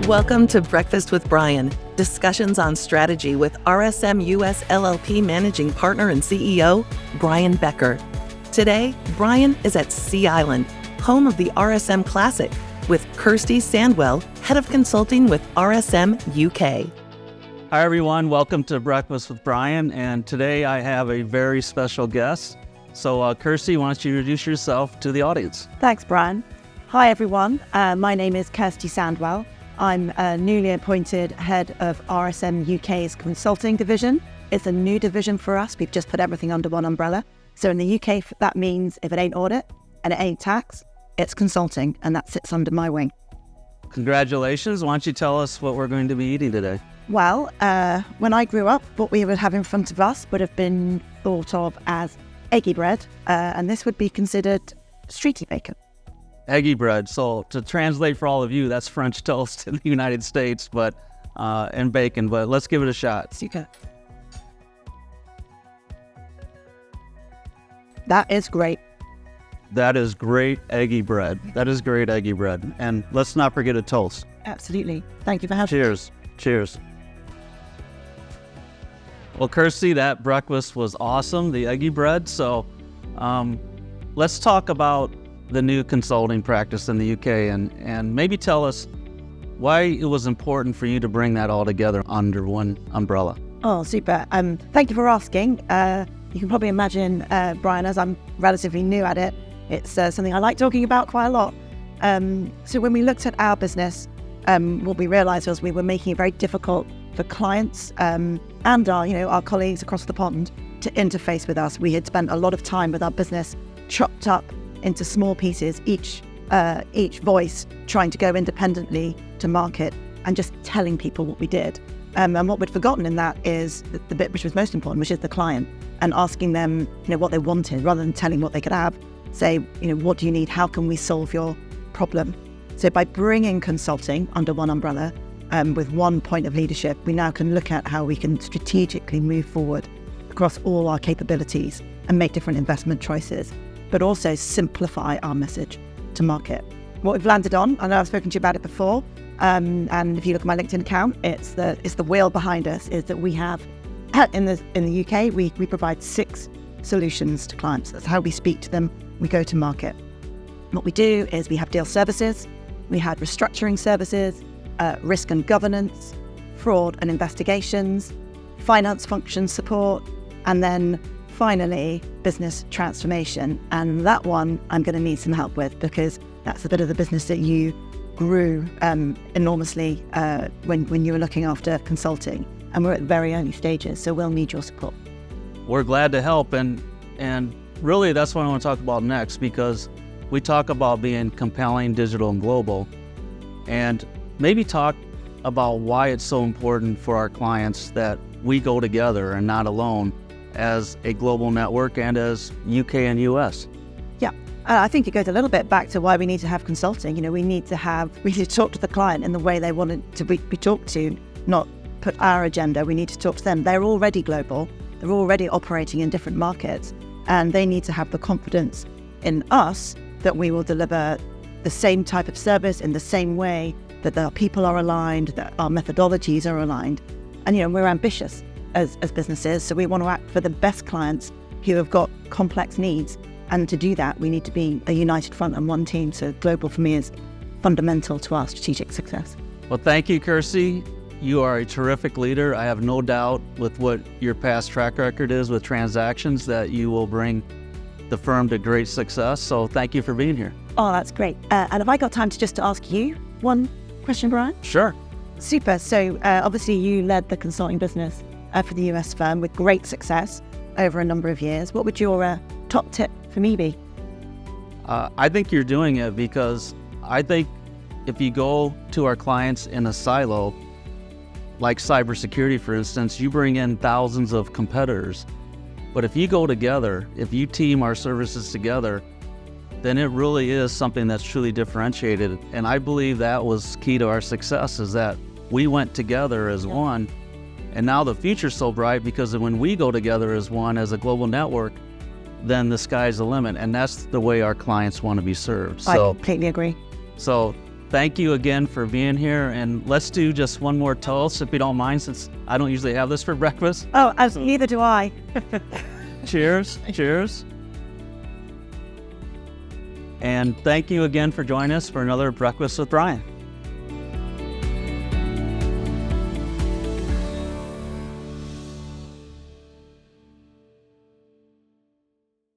Welcome to Breakfast with Brian, discussions on strategy with RSM US LLP Managing Partner and CEO, Brian Becker. Today, Brian is at Sea Island, home of the RSM Classic, with Kirsty Sandwell, Head of Consulting with RSM UK. Hi everyone, welcome to Breakfast with Brian, and today I have a very special guest. So Kirsty, why don't you introduce yourself to the audience? Thanks, Brian. Hi everyone, my name is Kirsty Sandwell. I'm a newly appointed head of RSM UK's consulting division. It's a new division for us. We've just put everything under one umbrella. So in the UK, that means if it ain't audit and it ain't tax, it's consulting, and that sits under my wing. Congratulations. Why don't you tell us what we're going to be eating today? Well, when I grew up, what we would have in front of us would have been thought of as eggy bread, and this would be considered streaky bacon. Eggy bread. So to translate for all of you, that's French toast in the United States, but and bacon. But let's give it a shot. Super. That is great. That is great eggy bread. That is great eggy bread. And let's not forget a toast. Absolutely. Thank you for having me. Cheers. Cheers. Well, Kirsty, that breakfast was awesome, the eggy bread. So let's talk about the new consulting practice in the UK and maybe tell us why it was important for you to bring that all together under one umbrella. Oh, super. Thank you for asking. You can probably imagine, Brian, as I'm relatively new at it, it's something I like talking about quite a lot. So when we looked at our business, what we realized was we were making it very difficult for clients and our colleagues across the pond to interface with us. We had spent a lot of time with our business chopped up into small pieces, each voice trying to go independently to market and just telling people what we did. And what we'd forgotten in that is the bit which was most important, which is the client, and asking them, what they wanted rather than telling what they could have. Say, what do you need? How can we solve your problem? So by bringing consulting under one umbrella, with one point of leadership, we now can look at how we can strategically move forward across all our capabilities and make different investment choices, but also simplify our message to market. What we've landed on, I know I've spoken to you about it before, and if you look at my LinkedIn account, it's the wheel behind us, is that we have, in the UK, we provide 6 solutions to clients. That's how we speak to them, we go to market. What we do is we have deal services, we had restructuring services, risk and governance, fraud and investigations, finance function support, and then finally, business transformation. And that one I'm going to need some help with, because that's a bit of the business that you grew enormously when you were looking after consulting. And we're at very early stages, so we'll need your support. We're glad to help. And really, that's what I want to talk about next, because we talk about being compelling, digital, and global. And maybe talk about why it's so important for our clients that we go together and not alone, as a global network and as UK and US. Yeah, I think it goes a little bit back to why we need to have consulting. We need to talk to the client in the way they want it to be talked to, not put our agenda. We need to talk to them. They're already global. They're already operating in different markets, and they need to have the confidence in us that we will deliver the same type of service in the same way, that our people are aligned, that our methodologies are aligned. And we're ambitious as businesses, so we want to act for the best clients who have got complex needs, and to do that we need to be a united front and one team. So global for me is fundamental to our strategic success. Well, thank you, Kirsty. You are a terrific leader. I have no doubt with what your past track record is with transactions that you will bring the firm to great success. So thank you for being here. Oh, that's great. And have I got time to ask you one question, Brian? Sure. Super. So obviously you led the consulting business for the US firm with great success over a number of years. What would your top tip for me be? I think you're doing it because I think if you go to our clients in a silo, like cybersecurity, for instance, you bring in thousands of competitors. But if you go together, if you team our services together, then it really is something that's truly differentiated. And I believe that was key to our success, is that we went together as one. And now the future's so bright because when we go together as one, as a global network, then the sky's the limit. And that's the way our clients want to be served. I completely agree. So thank you again for being here. And let's do just one more toast, if you don't mind, since I don't usually have this for breakfast. Oh, as neither do I. Cheers. Cheers. And thank you again for joining us for another Breakfast with Brian.